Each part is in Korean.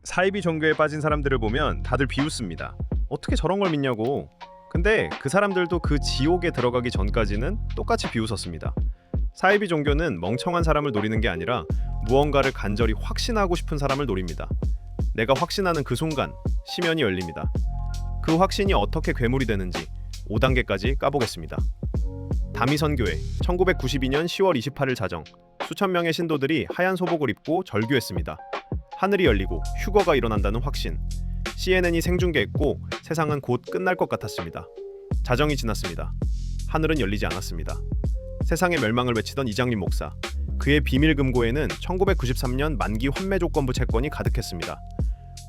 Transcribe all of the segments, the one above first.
사이비 종교에 빠진 사람들을 보면 다들 비웃습니다. 어떻게 저런 걸 믿냐고. 근데 그 사람들도 그 지옥에 들어가기 전까지는 똑같이 비웃었습니다. 사이비 종교는 멍청한 사람을 노리는 게 아니라 무언가를 간절히 확신하고 싶은 사람을 노립니다. 내가 확신하는 그 순간 심연이 열립니다. 그 확신이 어떻게 괴물이 되는지 5단계까지 까보겠습니다. 다미선교회 1992년 10월 28일 자정, 수천 명의 신도들이 하얀 소복을 입고 절규했습니다. 하늘이 열리고 휴거가 일어난다는 확신. CNN이 생중계했고 세상은 곧 끝날 것 같았습니다. 자정이 지났습니다. 하늘은 열리지 않았습니다. 세상의 멸망을 외치던 이장림 목사. 그의 비밀 금고에는 1993년 만기 환매 조건부 채권이 가득했습니다.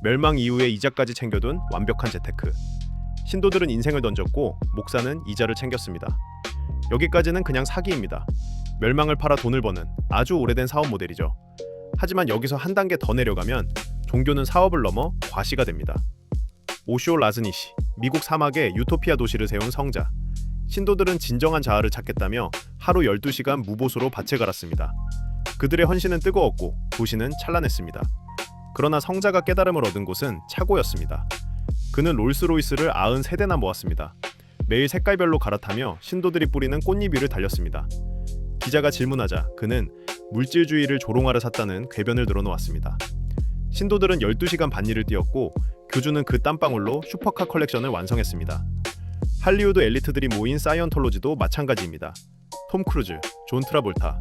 멸망 이후에 이자까지 챙겨둔 완벽한 재테크. 신도들은 인생을 던졌고 목사는 이자를 챙겼습니다. 여기까지는 그냥 사기입니다. 멸망을 팔아 돈을 버는 아주 오래된 사업 모델이죠. 하지만 여기서 한 단계 더 내려가면 종교는 사업을 넘어 과시가 됩니다. 오쇼 라즈니시, 미국 사막에 유토피아 도시를 세운 성자. 신도들은 진정한 자아를 찾겠다며 하루 12시간 무보수로 밭을 갈았습니다. 그들의 헌신은 뜨거웠고 도시는 찬란했습니다. 그러나 성자가 깨달음을 얻은 곳은 차고였습니다. 그는 롤스로이스를 93대나 모았습니다. 매일 색깔별로 갈아타며 신도들이 뿌리는 꽃잎 위를 달렸습니다. 기자가 질문하자 그는 물질주의를 조롱하러 샀다는 궤변을 늘어놓았습니다. 신도들은 12시간 반 일을 뛰었고 교주는 그 땀방울로 슈퍼카 컬렉션을 완성했습니다. 할리우드 엘리트들이 모인 사이언톨로지도 마찬가지입니다. 톰 크루즈, 존 트라볼타,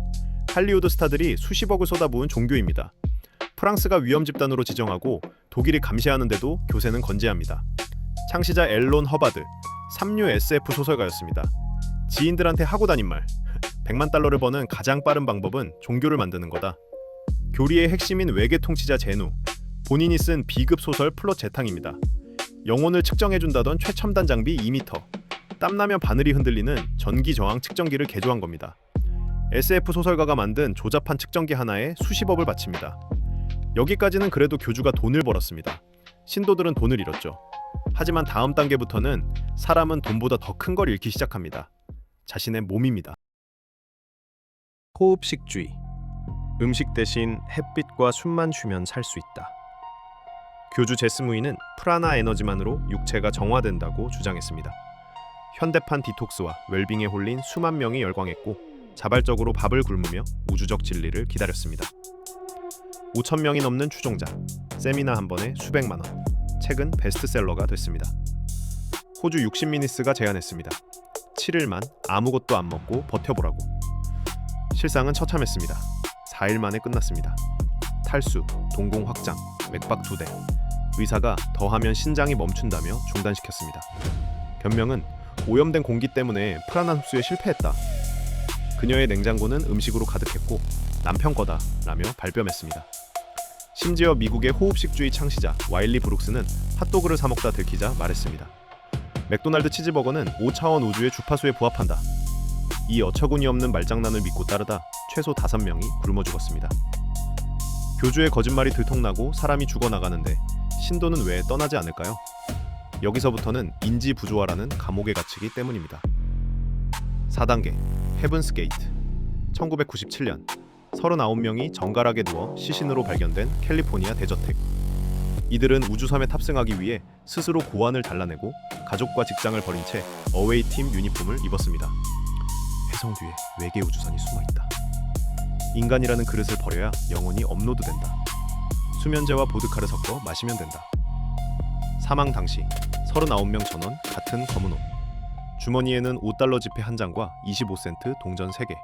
할리우드 스타들이 수십억을 쏟아부은 종교입니다. 프랑스가 위험 집단으로 지정하고 독일이 감시하는데도 교세는 건재합니다. 창시자 앨런 허바드, 삼류 SF 소설가였습니다. 지인들한테 하고 다닌 말, 100만 달러를 버는 가장 빠른 방법은 종교를 만드는 거다. 교리의 핵심인 외계 통치자 제누, 본인이 쓴 B급 소설 플롯 재탕입니다. 영혼을 측정해준다던 최첨단 장비 2m, 땀나면 바늘이 흔들리는 전기 저항 측정기를 개조한 겁니다. SF 소설가가 만든 조잡한 측정기 하나에 수십억을 바칩니다. 여기까지는 그래도 교주가 돈을 벌었습니다. 신도들은 돈을 잃었죠. 하지만 다음 단계부터는 사람은 돈보다 더 큰 걸 잃기 시작합니다. 자신의 몸입니다. 호흡식주의. 음식 대신 햇빛과 숨만 쉬면 살 수 있다. 교주 제스무이는 프라나 에너지만으로 육체가 정화된다고 주장했습니다. 현대판 디톡스와 웰빙에 홀린 수만 명이 열광했고 자발적으로 밥을 굶으며 우주적 진리를 기다렸습니다. 5천 명이 넘는 추종자, 세미나 한 번에 수백만 원. 책은 베스트셀러가 됐습니다. 호주 60미니스가 제안했습니다. 7일만 아무것도 안 먹고 버텨보라고. 실상은 처참했습니다. 4일 만에 끝났습니다. 탈수, 동공 확장, 맥박 2대. 의사가 더하면 신장이 멈춘다며 중단시켰습니다. 변명은 오염된 공기 때문에 프라나 흡수에 실패했다. 그녀의 냉장고는 음식으로 가득했고 남편 거다 라며 발뺌했습니다. 심지어 미국의 호흡식주의 창시자 와일리 브룩스는 핫도그를 사 먹다 들키자 말했습니다. 맥도날드 치즈버거는 5차원 우주의 주파수에 부합한다. 이 어처구니 없는 말장난을 믿고 따르다 최소 5명이 굶어 죽었습니다. 교주의 거짓말이 들통나고 사람이 죽어나가는데 신도는 왜 떠나지 않을까요? 여기서부터는 인지 부조화라는 감옥에 갇히기 때문입니다. 4단계 헤븐스 게이트. 1997년 39명이 정갈하게 누워 시신으로 발견된 캘리포니아 대저택. 이들은 우주섬에 탑승하기 위해 스스로 고환을 잘라내고 가족과 직장을 버린 채 어웨이 팀 유니폼을 입었습니다. 해성 뒤에 외계 우주선이 숨어있다. 인간이라는 그릇을 버려야 영혼이 업로드된다. 수면제와 보드카를 섞어 마시면 된다. 사망 당시 39명 전원 같은 검은 옷. 주머니에는 5달러 지폐 한 장과 25센트 동전 3개.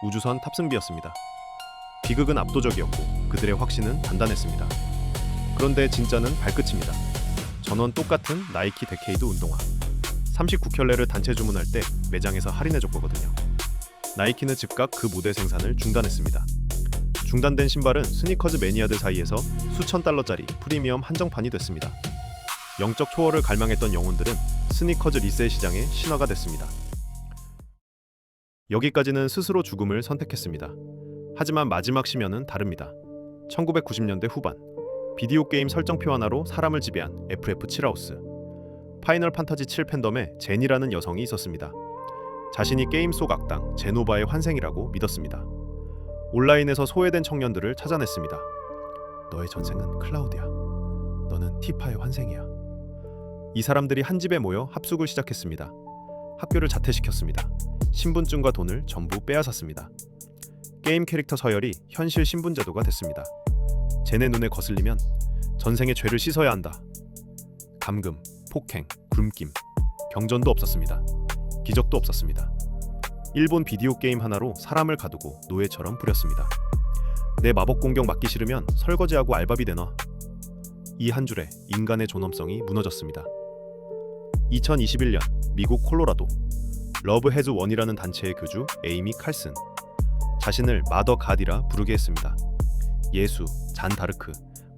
우주선 탑승비였습니다. 비극은 압도적이었고 그들의 확신은 단단했습니다. 그런데 진짜는 발끝입니다. 전원 똑같은 나이키 데케이드 운동화. 39켤레를 단체 주문할 때 매장에서 할인해줬거든요. 나이키는 즉각 그 모델 생산을 중단했습니다. 중단된 신발은 스니커즈 매니아들 사이에서 수천 달러짜리 프리미엄 한정판이 됐습니다. 영적 초월을 갈망했던 영혼들은 스니커즈 리셀 시장의 신화가 됐습니다. 여기까지는 스스로 죽음을 선택했습니다. 하지만 마지막 심연은 다릅니다. 1990년대 후반 비디오 게임 설정표 하나로 사람을 지배한 FF 7하우스. 파이널 판타지 7 팬덤에 제니라는 여성이 있었습니다. 자신이 게임 속 악당 제노바의 환생이라고 믿었습니다. 온라인에서 소외된 청년들을 찾아냈습니다. 너의 전생은 클라우디야. 너는 티파의 환생이야. 이 사람들이 한 집에 모여 합숙을 시작했습니다. 학교를 자퇴시켰습니다. 신분증과 돈을 전부 빼앗았습니다. 게임 캐릭터 서열이 현실 신분 제도가 됐습니다. 쟤네 눈에 거슬리면 전생의 죄를 씻어야 한다. 감금, 폭행, 굶김, 경전도 없었습니다. 기적도 없었습니다. 일본 비디오 게임 하나로 사람을 가두고 노예처럼 부렸습니다. 내 마법 공격 맞기 싫으면 설거지하고 알바비 내놔. 이 한 줄에 인간의 존엄성이 무너졌습니다. 2021년 미국 콜로라도 러브 해즈 원이라는 단체의 교주 에이미 칼슨, 자신을 마더 갓이라 부르게 했습니다. 예수, 잔 다르크,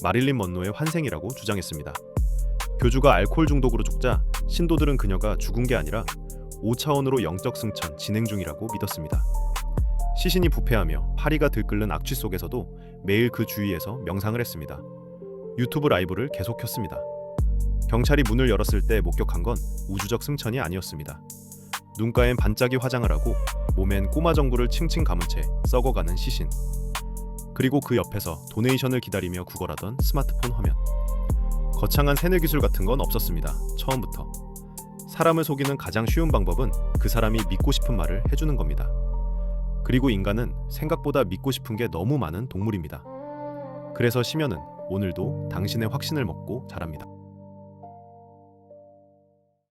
마릴린 먼로의 환생이라고 주장했습니다. 교주가 알코올 중독으로 죽자 신도들은 그녀가 죽은 게 아니라 5차원으로 영적 승천 진행 중이라고 믿었습니다. 시신이 부패하며 파리가 들끓는 악취 속에서도 매일 그 주위에서 명상을 했습니다. 유튜브 라이브를 계속 켰습니다. 경찰이 문을 열었을 때 목격한 건 우주적 승천이 아니었습니다. 눈가엔 반짝이 화장을 하고 몸엔 꼬마 정구를 칭칭 감은 채 썩어가는 시신. 그리고 그 옆에서 도네이션을 기다리며 구걸하던 스마트폰 화면. 거창한 세뇌 기술 같은 건 없었습니다. 처음부터. 사람을 속이는 가장 쉬운 방법은 그 사람이 믿고 싶은 말을 해주는 겁니다. 그리고 인간은 생각보다 믿고 싶은 게 너무 많은 동물입니다. 그래서 심연은 오늘도 당신의 확신을 먹고 자랍니다.